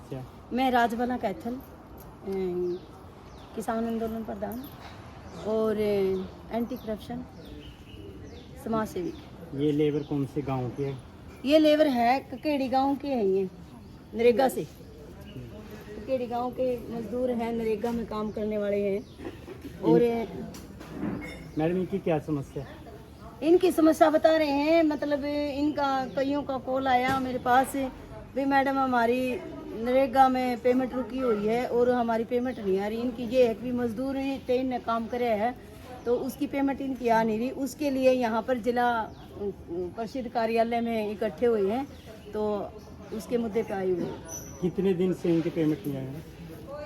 समस्या है? मैं राजबाला कैथल किसान आंदोलन प्रधान और एंटी करप्शन समाज सेवी। ये लेबर कौन से गांव की है? ये लेबर है ककेड़ी गांव के हैं, ये नरेगा से ककेड़ी गांव के मजदूर हैं, नरेगा में काम करने वाले हैं। और मैडम इनकी क्या समस्या है? इनकी समस्या बता रहे हैं, मतलब इनका कईयों का कॉल आया मेरे पास भी, मैडम हमारी नरेगा में पेमेंट रुकी हुई है और हमारी पेमेंट नहीं आ रही। इनकी ये है कि मजदूर ने काम करे है तो उसकी पेमेंट इनकी आ नहीं रही। उसके लिए यहाँ पर जिला परिषद कार्यालय में इकट्ठे हुए हैं, तो उसके मुद्दे पे आए हुए हैं। कितने दिन से इनकी पेमेंट नहीं आई है?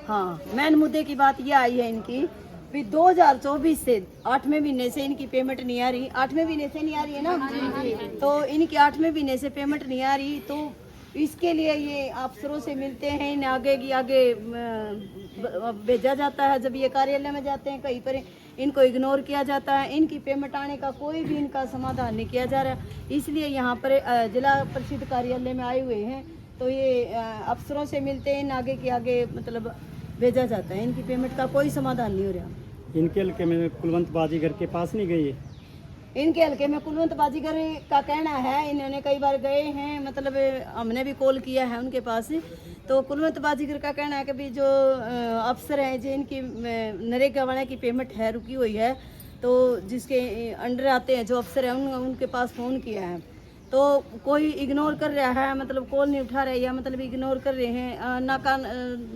हाँ, मेन मुद्दे की बात ये आई है इनकी भी 2024 से 8वें महीने से इनकी पेमेंट नहीं आ रही। 8वें महीने से नहीं आ रही है ना, तो इनकी 8वें महीने से पेमेंट नहीं आ रही। तो इसके लिए ये अफसरों से मिलते हैं, इन्हें आगे की आगे भेजा जाता है। जब ये कार्यालय में जाते हैं कहीं पर इनको इग्नोर किया जाता है, इनकी पेमेंट आने का कोई भी इनका समाधान नहीं किया जा रहा। इसलिए यहाँ पर जिला परिषद कार्यालय में आए हुए हैं, तो ये अफसरों से मिलते हैं, आगे की आगे मतलब भेजा जाता है। इनकी पेमेंट का कोई समाधान नहीं हो रहा। इनके हल्के में कुलवंत बाजीगर के पास नहीं गई है? इनके हल्के में कुलवंत बाजीगर का कहना है, इन्होंने कई बार गए हैं, मतलब हमने भी कॉल किया है उनके पास। तो कुलवंत बाजीगर का कहना है कि भी जो अफसर हैं, जो इनकी नरेगा वाले की पेमेंट है रुकी हुई है, तो जिसके अंडर आते हैं जो अफसर हैं उनके पास फ़ोन किया है तो कोई इग्नोर कर रहा है, मतलब कॉल नहीं उठा रहे या मतलब इग्नोर कर रहे हैं,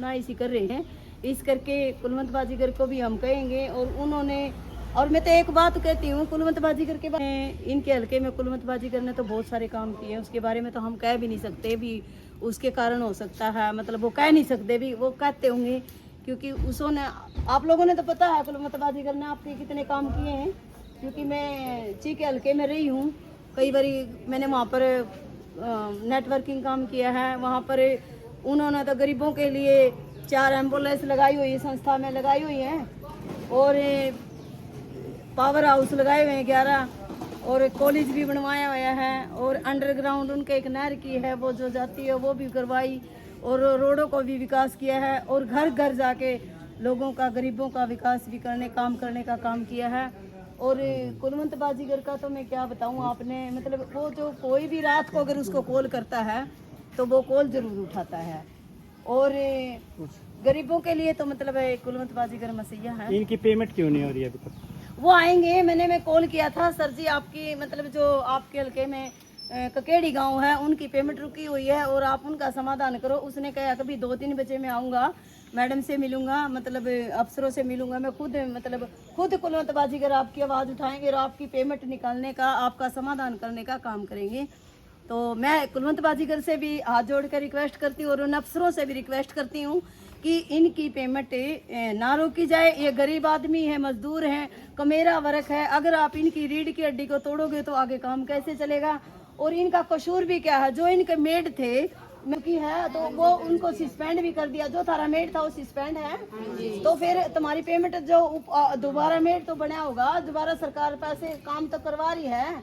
ना इसी कर रहे हैं। इस करके कुलवंत बाजीगर को भी हम कहेंगे। और उन्होंने, और मैं तो एक बात कहती हूँ कुलवंत बाजीगर के बारे में, इनके हल्के में कुलवंत बाजीगर ने तो बहुत सारे काम किए हैं, उसके बारे में तो हम कह भी नहीं सकते भी उसके कारण हो सकता है, मतलब वो कह नहीं सकते भी, वो कहते होंगे क्योंकि उसने, आप लोगों ने तो पता है कुलवंत बाजीगर ने आपके कितने काम किए हैं, क्योंकि मैं ची के हल्के में रही हूँ कई बारी। मैंने वहाँ पर नेटवर्किंग काम किया है। वहाँ पर उन्होंने तो गरीबों के लिए 4 एम्बुलेंस लगाई हुई है, संस्था में लगाई हुई हैं, और पावर हाउस लगाए हुए हैं 11, और कॉलेज भी बनवाया हुआ है, और अंडरग्राउंड उनके एक नहर की है वो जो जाती है वो भी करवाई, और रोडों को भी विकास किया है, और घर घर जाके लोगों का, गरीबों का विकास भी काम करने का काम किया है। और कुलवंत बाजीगर का तो मैं क्या बताऊं, आपने मतलब वो जो कोई भी रात को अगर उसको कॉल करता है तो वो कॉल जरूर उठाता है, और गरीबों के लिए तो मतलब कुलवंत बाजीगर मसीहा है। इनकी पेमेंट क्यों नहीं हो रही है अभी तक? वो आएंगे, मैं कॉल किया था, सर जी आपकी मतलब जो आपके हल्के में ककेड़ी गांव है उनकी पेमेंट रुकी हुई है और आप उनका समाधान करो। उसने कहा कभी 2-3 बजे मैं आऊँगा, मैडम से मिलूंगा, मतलब अफसरों से मिलूंगा, मैं खुद कुलवंत बाजीगर आपकी आवाज़ उठाएंगे और आपकी पेमेंट निकालने का, आपका समाधान करने का काम करेंगे। तो मैं कुलवंत बाजीगर से भी हाथ जोड़ कर रिक्वेस्ट करती हूँ और उन अफसरों से भी रिक्वेस्ट करती हूँ कि इनकी पेमेंट ना रोकी जाए। ये गरीब आदमी है, मजदूर हैं, कमेरा वर्क है। अगर आप इनकी रीढ़ की हड्डी को तोड़ोगे तो आगे काम कैसे चलेगा? और इनका कसूर भी क्या है? जो इनके मेड थे की है तो वो उनको सस्पेंड भी कर दिया। जो थारा मेड था वो सस्पेंड है, तो फिर तुम्हारी पेमेंट जो दोबारा मेड तो बना होगा, दोबारा सरकार पैसे काम तो करवा रही है,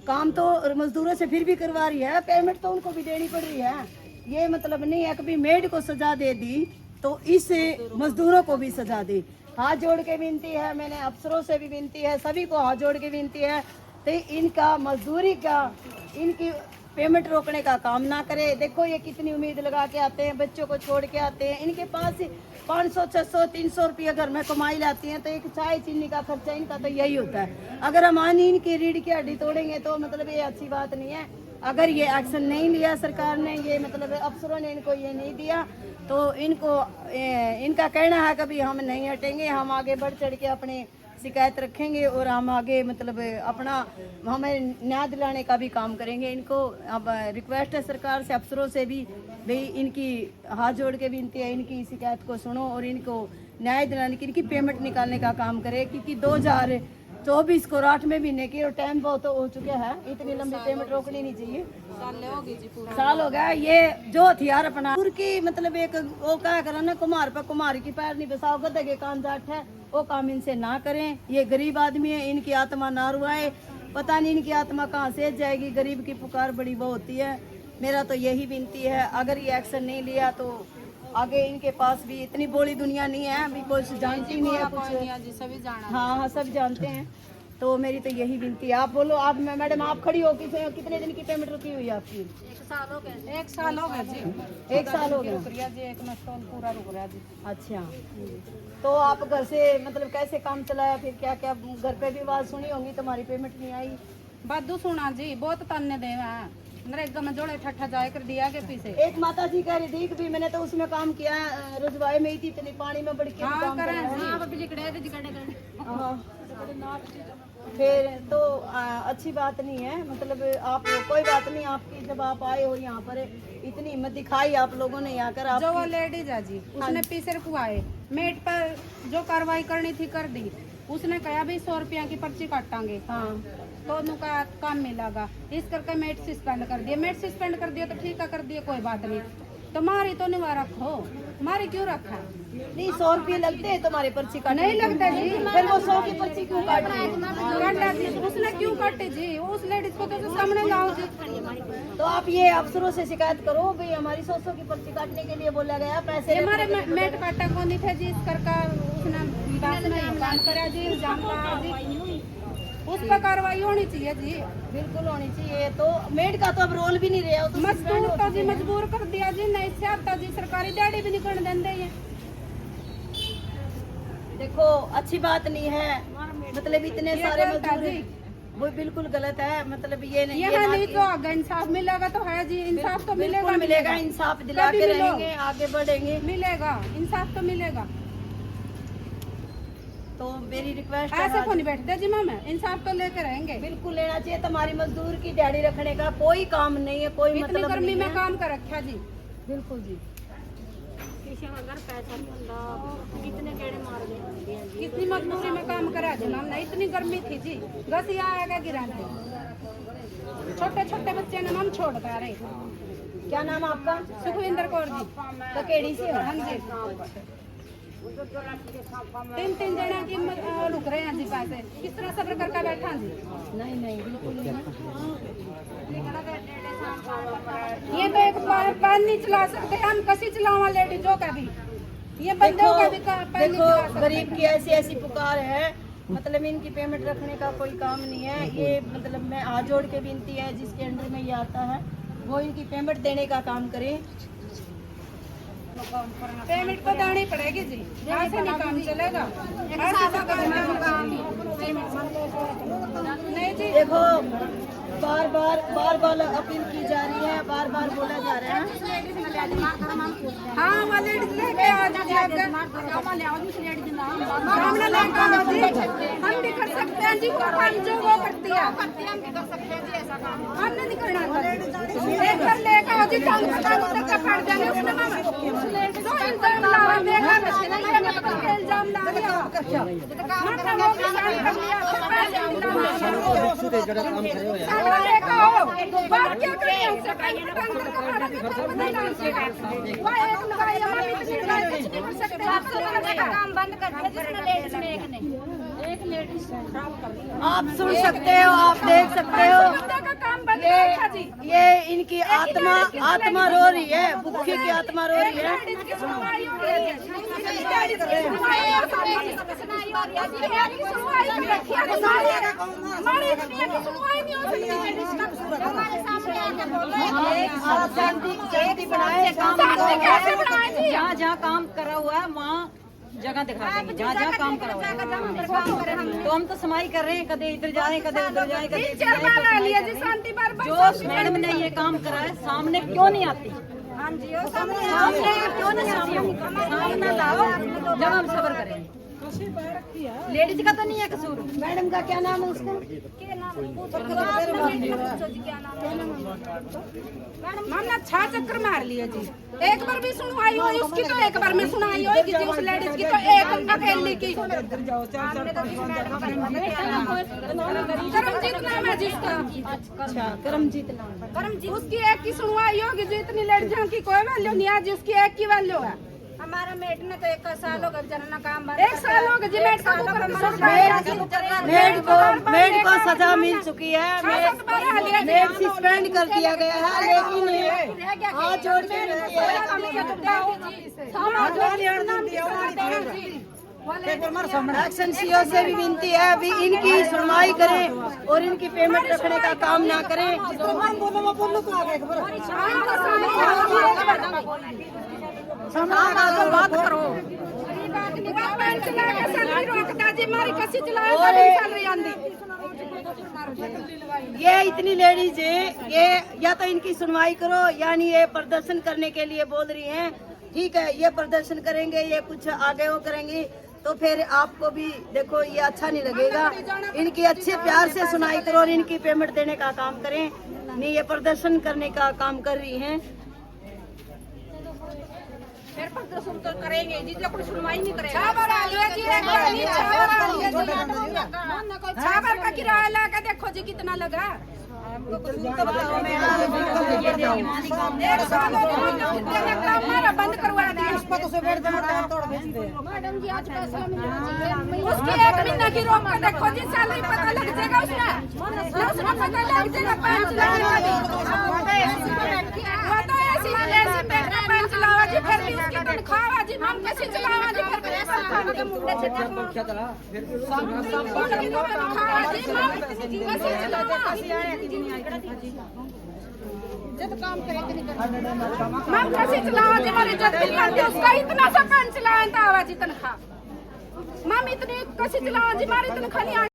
काम तो मजदूरों से फिर भी करवा रही है, पेमेंट तो उनको भी देनी पड़ रही है। ये मतलब नहीं है कभी मेड को सजा दे दी तो इस मजदूरों को भी सजा दे। हाथ जोड़ के विनती है, मैंने अफसरों से भी विनती है, सभी को हाथ जोड़ के विनती है, तो इनका मजदूरी का, इनकी पेमेंट रोकने का काम ना करे। देखो ये कितनी उम्मीद लगा के आते हैं, बच्चों को छोड़ के आते हैं, इनके पास 500, 600, 300 रुपये घर में कमाई लाती हैं, तो एक चाय चीनी का खर्चा इनका तो यही होता है। अगर हम आनी इनकी रीढ़ की हड्डी तोड़ेंगे तो मतलब ये अच्छी बात नहीं है। अगर ये एक्शन नहीं लिया सरकार ने, ये मतलब अफसरों ने इनको ये नहीं दिया, तो इनका कहना है कभी हम नहीं हटेंगे, हम आगे बढ़ चढ़ के अपने शिकायत रखेंगे और हम आगे मतलब अपना, हमें न्याय दिलाने का भी काम करेंगे। इनको अब रिक्वेस्ट है सरकार से, अफसरों से भी, भाई इनकी हाथ जोड़ के विनती है, इनकी शिकायत को सुनो और इनको न्याय दिलाने की, इनकी पेमेंट निकालने का काम करे। क्योंकि 2024 को 8वें महीने की और टाइम बहुत हो चुका है, इतनी लंबी पेमेंट रोकनी नहीं चाहिए। साल हो गया। ये जो हथियार अपना की मतलब एक वो क्या करा ना, कुम्हार पर कुम्हार की पैर नहीं बसाओ, गधे के कान जाट है, वो काम इनसे ना करें। ये गरीब आदमी है, इनकी आत्मा ना रुआए, पता नहीं इनकी आत्मा कहाँ से जाएगी। गरीब की पुकार बड़ी वो होती है। मेरा तो यही विनती है, अगर ये एक्शन नहीं लिया तो आगे इनके पास भी इतनी बड़ी दुनिया नहीं है, अभी कुछ जानती नहीं है कुछ। सभी जाना। हाँ हाँ सब जानते हैं। तो मेरी तो यही विनती है। आप बोलो, आप मैडम आप खड़ी हो, कितने दिन की पेमेंट रुकी हुई है आपकी? 1 साल हो गया। 1 साल हो गया जी। 1 साल हो गया रुक रहा जी, एक मस्टोन पूरा रुक रहा जी। अच्छा, तो आप घर से मतलब कैसे काम चलाया फिर? क्या क्या घर पे भी आवाज सुनी होंगी, तुम्हारी पेमेंट नहीं आई? बादू सुना जी, बहुत ताने दे नरेगा में जोड़े ठट्ठा जाए कर दिया के पीछे। एक माता जी कह रही थी कि भी मैंने तो उसमें काम किया, रुजवाई में ही थी, इतनी पानी में बढ़ के काम कर फिर तो अच्छी बात नहीं है। मतलब आप कोई बात नहीं, आपकी जब आप आए हो यहाँ पर इतनी हिम्मत दिखाई आप लोगों ने यहाँ कर। जो वो लेडीज है जी, उसने पीछे रुकवाए, मेट पर जो कार्रवाई करनी थी कर दी। उसने कहा भी 100 रुपया की पर्ची काटांगे। हाँ, तो उनका काम मिलेगा, इस करके मेट सस्पेंड कर दिया। मेट सस्पेंड कर दिया तो ठीक है, कर दिया, कोई बात नहीं। तो मारी तो निवा रखो, मारी क्यों रखा? नहीं 100 रुपये लगते हैं तुम्हारे पर्ची काटने? नहीं लगता जी। फिर वो 100 की पर्ची क्यों काट रही है? काटा जी, उसने क्यों काटे जी? उस लेडीज को तो सामने लाओ जी। तो आप ये अफसरों से शिकायत करो भाई हमारी 100 की पर्ची काटने के लिए बोला गया, पैसे हमारे मेट काटा को नहीं थे जी, इस करके उसने बात नहीं काम करा जी, इल्जाम लगाया जी। उस पर कार्रवाई होनी चाहिए जी, बिल्कुल होनी चाहिए। तो मेड का तो अब रोल भी नहीं रहा, तो मजदूर तो जी मजबूर कर दिया जी, नहीं से आता जी, सरकारी दिहाड़ी भी नहीं करने देंगे ये। देखो अच्छी बात नहीं है, मतलब इतने सारे मजदूर, वो बिल्कुल गलत है। मतलब ये नहीं, यहाँ नहीं तो आगे इंसाफ मिलेगा तो है जी, इंसाफ तो मिलेगा, मिलेगा, इंसाफ दिला के रहेंगे, आगे बढ़ेंगे, मिलेगा इंसाफ तो मिलेगा। तो मेरी रिक्वेस्ट ऐसे को नहीं बैठते जी मामा, इंसाफ तो लेके रहेंगे। बिल्कुल लेना चाहिए। तुम्हारी मजदूर की दिहाड़ी रखने का कोई काम नहीं है, कोई इतनी मतलब गर्मी नहीं में है। काम कर रखा जी। बिल्कुल जी, कितनी मजबूरी में काम करा जी मामला, इतनी गर्मी थी जी, गसिया आएगा गिरा थे, छोटे छोटे बच्चे ने हम छोड़ कर रहे। क्या नाम आपका? सुखविंदर कौर जी, ककेड़ी से हो? हाँ जी। 3 जना की रुक रहे हैं जी, पैसे किस तरह सब्र करके बैठा जी? नहीं नहीं बिल्कुल नहीं। ये तो एक पैर नहीं चला सकते हम, कसी चलावा लेडीजों का भी, ये बंदों का भी पैर नहीं देखो चला सकते। गरीब की ऐसी ऐसी पुकार है, मतलब इनकी पेमेंट रखने का कोई काम नहीं है। ये मतलब मैं हाथ जोड़ के विनती है, जिसके अंडर में ये आता है वो इनकी पेमेंट देने का काम करे। पेमेंट तो देनी पड़ेगी जी, ऐसे नहीं काम चलेगा, ऐसे तो काम नहीं जी। देखो बार बार अपील की जा रही है, बार बार बोला जा रहा है। हाँ वो लेडीज लेके आओ जी, सामने लेके आओ जी, हम भी कर सकते हैं जी, को काम जो वो करती है हमने नहीं करना। एक बार लेके आओ जी, टांग तक का फाड़ देंगे उसने मामा, जो इल्जाम लगा देगा मैं इल्जाम ला दिया, मतलब वो भी साइन कर लिया, सामने लेके आओ, बात क्या कर रही है उससे, टांग तक का फाड़ा नहीं डाल, वो एक लगाई हमारी इतनी लगाई कुछ नहीं कर सकते, आप काम बंद कर दिया जिसने लेडीज में एक लेडीज खराब कर दिया। आप सुन सकते हो, आप देख सकते हो, का काम बंद कर जी, ये इनकी आत्मा रो रही है, भूखे की आत्मा रो रही है। शांति बनाए, जहाँ जहाँ काम करा हुआ है वहाँ जगह दिखा देंगे, जहाँ जहाँ काम करा हुआ है। तो हम तो समाई कर रहे हैं, कदे इधर जाए कदे उधर जाए, कदे इधर जाए। जो मैडम ने ये काम करा है सामने क्यों नहीं आती? सामने क्यों नहीं आती? सामने लाओ, जब हम सबर करेंगे। लेडीज का तो नहीं है कसूर। मैडम का क्या नाम है उसका? मामला 6 चक्कर मार लिया जी, एक बार भी सुनवाई हुई उसकी तो एक बार में सुनाई होगी जी, उस लेडीज की तो एक अकेली की। करमजीत नाम है जिसका, अच्छा करमजीत नाम है। उसकी एक की सुनवाई होगी जी, इतनी लेडीजों की कोई वैल्यू नहीं है जी, उसकी एक की वैल्यू है। हमारा मेट ने तो 1 साल हो गया जनना काम बंद 1 साल हो गया जी मेट का मेड को सजा मिल चुकी है। मेड सस्पेंड कर दिया गया है, लेकिन हाथ जोड़ के विनती है, एक्शन सीओ से भी विनती है अभी इनकी सुनवाई करें और इनकी पेमेंट रखने का काम ना करें। बात करो ये इतनी लेडीज है, ये या तो इनकी सुनवाई करो, यानी ये प्रदर्शन करने के लिए बोल रही हैं। ठीक है, ये प्रदर्शन करेंगे, ये कुछ आगे वो करेंगी तो फिर आपको भी देखो ये अच्छा नहीं लगेगा। इनकी अच्छे प्यार से सुनाई करो और इनकी पेमेंट देने का काम करें। नहीं, ये प्रदर्शन करने का काम कर रही हैं। फिर प्रदर्शन तो करेंगे जी, जो कोई सुनवाई नहीं करेगा। छाबर का किराया लगा देखो जी कितना लगा। हमारा बंद करवा दिया। मैडम जी आज फैसला उसकी 1 महीना की रोक कर देखो जी, सैलरी पता लग जाएगा उसमें पता लग जाएगा 5 लाख जी, फिर भी उसकी तनख्वाह जी हम कैसे चलावा जी, फिर के मुंडे से जब काम करे कि नहीं करे मैम कैसे चलावा जी, हमारी जब बिल आती है उसका इतना सा काम चलाएं तो आवाज तनख्वाह मैम इतनी कैसे चलावा जी, हमारी तनख्वाह नहीं